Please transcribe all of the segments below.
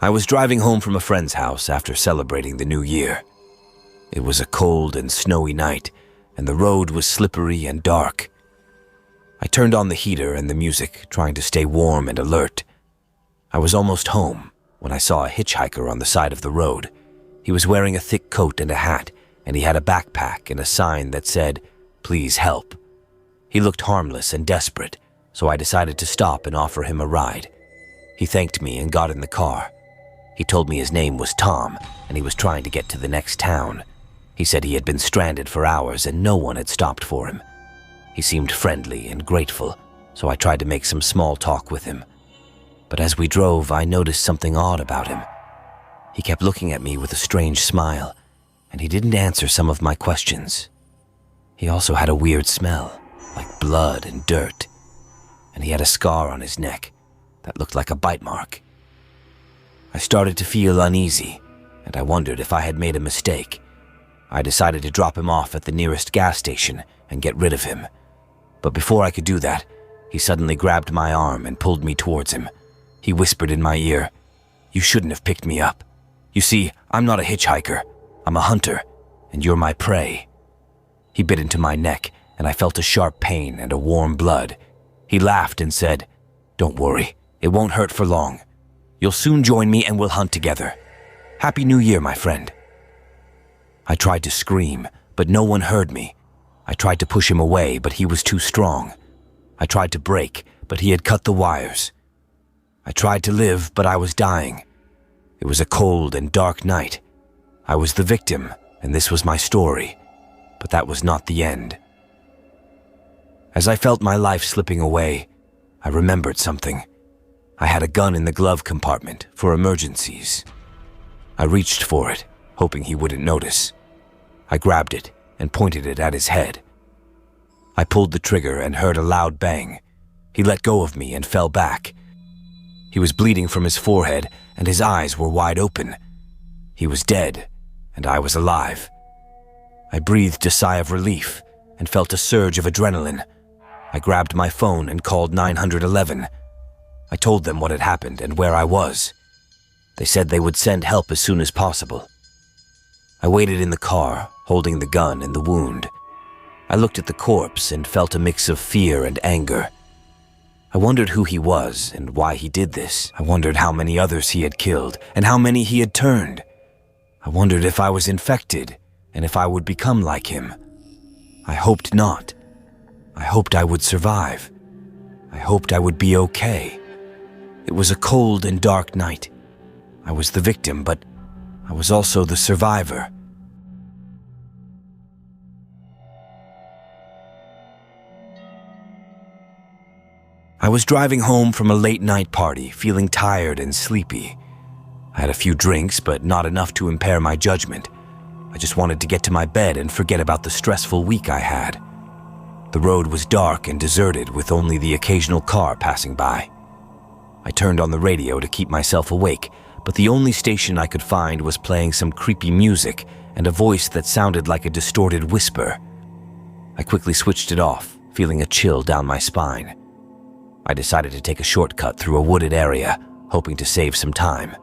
I was driving home from a friend's house after celebrating the new year. It was a cold and snowy night, and the road was slippery and dark. I turned on the heater and the music, trying to stay warm and alert. I was almost home when I saw a hitchhiker on the side of the road. He was wearing a thick coat and a hat, and he had a backpack and a sign that said, "Please help." He looked harmless and desperate, so I decided to stop and offer him a ride. He thanked me and got in the car. He told me his name was Tom, and he was trying to get to the next town. He said he had been stranded for hours and no one had stopped for him. He seemed friendly and grateful, so I tried to make some small talk with him. But as we drove, I noticed something odd about him. He kept looking at me with a strange smile, and he didn't answer some of my questions. He also had a weird smell, like blood and dirt, and he had a scar on his neck that looked like a bite mark. I started to feel uneasy, and I wondered if I had made a mistake. I decided to drop him off at the nearest gas station and get rid of him. But before I could do that, he suddenly grabbed my arm and pulled me towards him. He whispered in my ear, "You shouldn't have picked me up. You see, I'm not a hitchhiker. I'm a hunter, and you're my prey." He bit into my neck, and I felt a sharp pain and a warm blood. He laughed and said, "Don't worry, it won't hurt for long. You'll soon join me and we'll hunt together. Happy New Year, my friend." I tried to scream, but no one heard me. I tried to push him away, but he was too strong. I tried to break, but he had cut the wires. I tried to live, but I was dying. It was a cold and dark night. I was the victim, and this was my story. But that was not the end. As I felt my life slipping away, I remembered something. I had a gun in the glove compartment for emergencies. I reached for it, hoping he wouldn't notice. I grabbed it and pointed it at his head. I pulled the trigger and heard a loud bang. He let go of me and fell back. He was bleeding from his forehead, and his eyes were wide open. He was dead, and I was alive. I breathed a sigh of relief and felt a surge of adrenaline. I grabbed my phone and called 911. I told them what had happened and where I was. They said they would send help as soon as possible. I waited in the car, holding the gun and the wound. I looked at the corpse and felt a mix of fear and anger. I wondered who he was and why he did this. I wondered how many others he had killed and how many he had turned. I wondered if I was infected and if I would become like him. I hoped not. I hoped I would survive. I hoped I would be okay. It was a cold and dark night. I was the victim, but I was also the survivor. I was driving home from a late-night party, feeling tired and sleepy. I had a few drinks, but not enough to impair my judgment. I just wanted to get to my bed and forget about the stressful week I had. The road was dark and deserted, with only the occasional car passing by. I turned on the radio to keep myself awake, but the only station I could find was playing some creepy music and a voice that sounded like a distorted whisper. I quickly switched it off, feeling a chill down my spine. I decided to take a shortcut through a wooded area, hoping to save some time.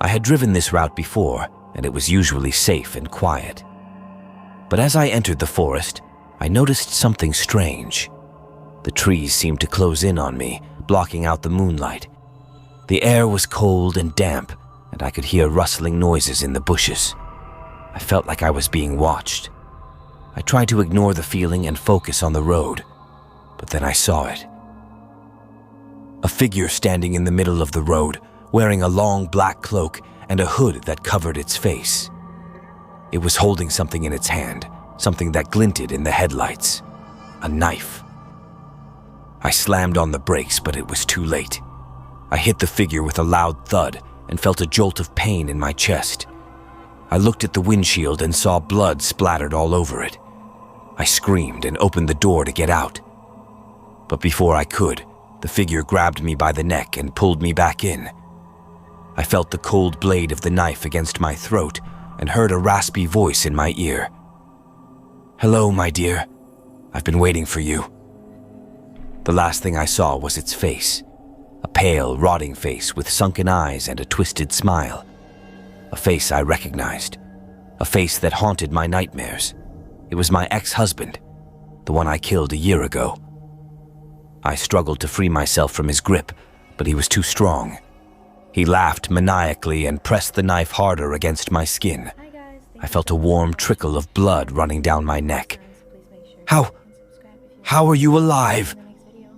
I had driven this route before, and it was usually safe and quiet. But as I entered the forest, I noticed something strange. The trees seemed to close in on me, blocking out the moonlight. The air was cold and damp, and I could hear rustling noises in the bushes. I felt like I was being watched. I tried to ignore the feeling and focus on the road, but then I saw it. A figure standing in the middle of the road, wearing a long black cloak and a hood that covered its face. It was holding something in its hand, something that glinted in the headlights. A knife. I slammed on the brakes, but it was too late. I hit the figure with a loud thud and felt a jolt of pain in my chest. I looked at the windshield and saw blood splattered all over it. I screamed and opened the door to get out. But before I could, the figure grabbed me by the neck and pulled me back in. I felt the cold blade of the knife against my throat and heard a raspy voice in my ear. "Hello, my dear. I've been waiting for you." The last thing I saw was its face. A pale, rotting face with sunken eyes and a twisted smile. A face I recognized. A face that haunted my nightmares. It was my ex-husband, the one I killed a year ago. I struggled to free myself from his grip, but he was too strong. He laughed maniacally and pressed the knife harder against my skin. I felt a warm trickle of blood running down my neck. How are you alive?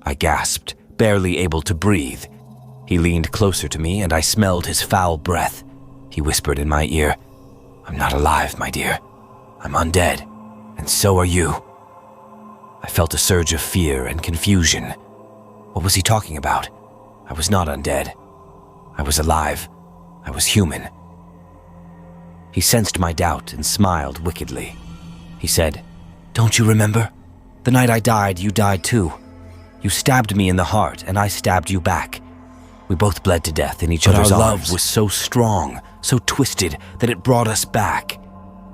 I gasped, barely able to breathe. He leaned closer to me and I smelled his foul breath. He whispered in my ear, "I'm not alive, my dear. I'm undead, and so are you." I felt a surge of fear and confusion. What was he talking about? I was not undead. I was alive. I was human. He sensed my doubt and smiled wickedly. He said, "Don't you remember? The night I died, you died too. You stabbed me in the heart, and I stabbed you back. We both bled to death in each other's arms. But our love was so strong, so twisted, that it brought us back.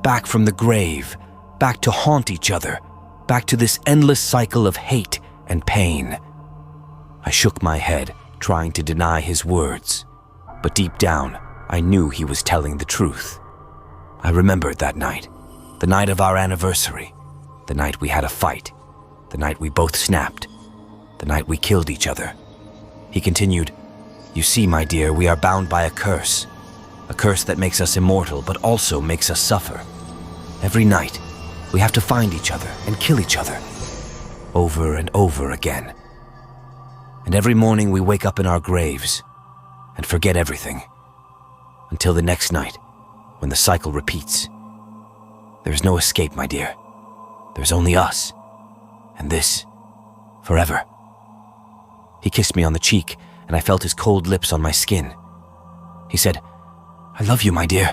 Back from the grave, back to haunt each other, back to this endless cycle of hate and pain." I shook my head, trying to deny his words. But deep down, I knew he was telling the truth. I remembered that night, the night of our anniversary, the night we had a fight, the night we both snapped, the night we killed each other. He continued, "You see, my dear, we are bound by a curse that makes us immortal but also makes us suffer. Every night, we have to find each other and kill each other, over and over again. And every morning we wake up in our graves and forget everything, until the next night, when the cycle repeats. There's no escape, my dear. There's only us, and this, forever." He kissed me on the cheek, and I felt his cold lips on my skin. He said, "I love you, my dear,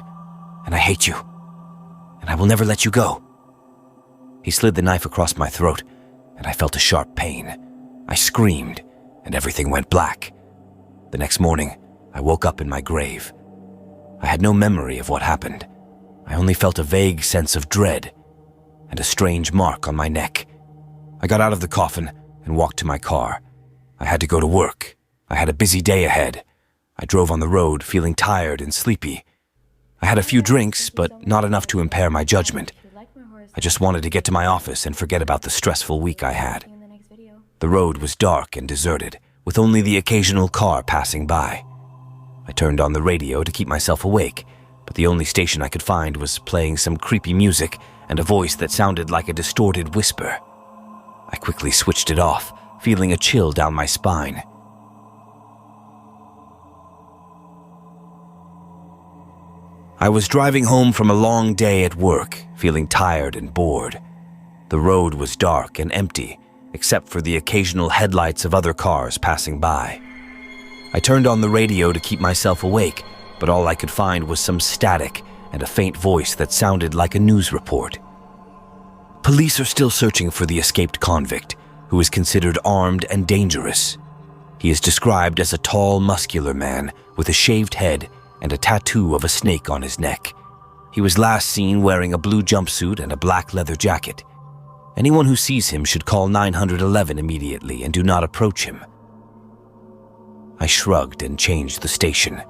and I hate you, and I will never let you go." He slid the knife across my throat, and I felt a sharp pain. I screamed, and everything went black. The next morning, I woke up in my grave. I had no memory of what happened. I only felt a vague sense of dread and a strange mark on my neck. I got out of the coffin and walked to my car. I had to go to work. I had a busy day ahead. I drove on the road, feeling tired and sleepy. I had a few drinks, but not enough to impair my judgment. I just wanted to get to my office and forget about the stressful week I had. The road was dark and deserted, with only the occasional car passing by. I turned on the radio to keep myself awake, but the only station I could find was playing some creepy music and a voice that sounded like a distorted whisper. I quickly switched it off, feeling a chill down my spine. I was driving home from a long day at work, feeling tired and bored. The road was dark and empty, except for the occasional headlights of other cars passing by. I turned on the radio to keep myself awake, but all I could find was some static and a faint voice that sounded like a news report. Police are still searching for the escaped convict, who is considered armed and dangerous. He is described as a tall, muscular man with a shaved head and a tattoo of a snake on his neck. He was last seen wearing a blue jumpsuit and a black leather jacket. Anyone who sees him should call 911 immediately and do not approach him. I shrugged and changed the station.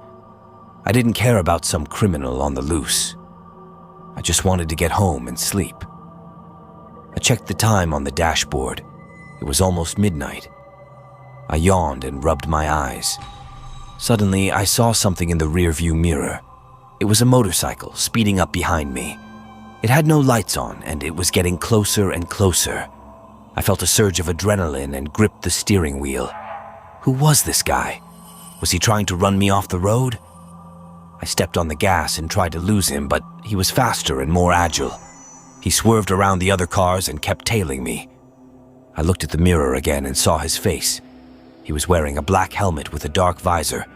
I didn't care about some criminal on the loose. I just wanted to get home and sleep. I checked the time on the dashboard. It was almost midnight. I yawned and rubbed my eyes. Suddenly, I saw something in the rearview mirror. It was a motorcycle speeding up behind me. It had no lights on, and it was getting closer and closer. I felt a surge of adrenaline and gripped the steering wheel. Who was this guy? Was he trying to run me off the road? I stepped on the gas and tried to lose him, but he was faster and more agile. He swerved around the other cars and kept tailing me. I looked at the mirror again and saw his face. He was wearing a black helmet with a dark visor,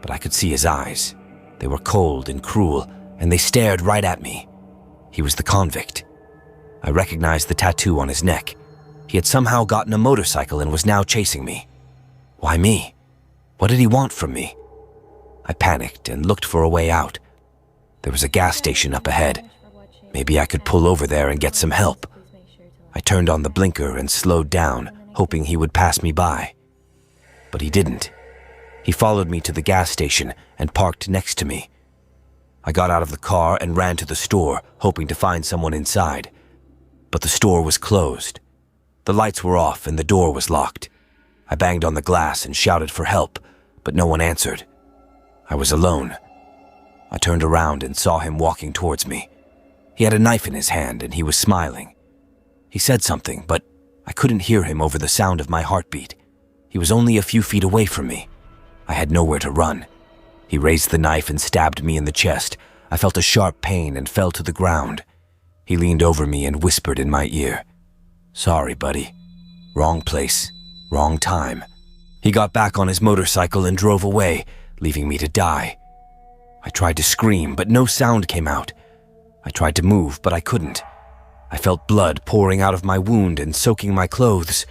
but I could see his eyes. They were cold and cruel, and they stared right at me. He was the convict. I recognized the tattoo on his neck. He had somehow gotten a motorcycle and was now chasing me. Why me? What did he want from me? I panicked and looked for a way out. There was a gas station up ahead. Maybe I could pull over there and get some help. I turned on the blinker and slowed down, hoping he would pass me by. But he didn't. He followed me to the gas station and parked next to me. I got out of the car and ran to the store, hoping to find someone inside. But the store was closed. The lights were off and the door was locked. I banged on the glass and shouted for help, but no one answered. I was alone. I turned around and saw him walking towards me. He had a knife in his hand and he was smiling. He said something, but I couldn't hear him over the sound of my heartbeat. He was only a few feet away from me. I had nowhere to run. He raised the knife and stabbed me in the chest. I felt a sharp pain and fell to the ground. He leaned over me and whispered in my ear, "Sorry, buddy. Wrong place, wrong time." He got back on his motorcycle and drove away, leaving me to die. I tried to scream, but no sound came out. I tried to move, but I couldn't. I felt blood pouring out of my wound and soaking my clothes.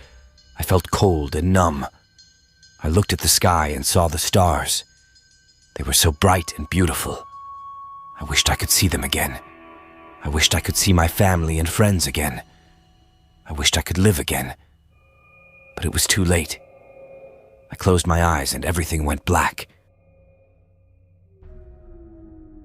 I felt cold and numb. I looked at the sky and saw the stars. They were so bright and beautiful. I wished I could see them again. I wished I could see my family and friends again. I wished I could live again. But it was too late. I closed my eyes and everything went black.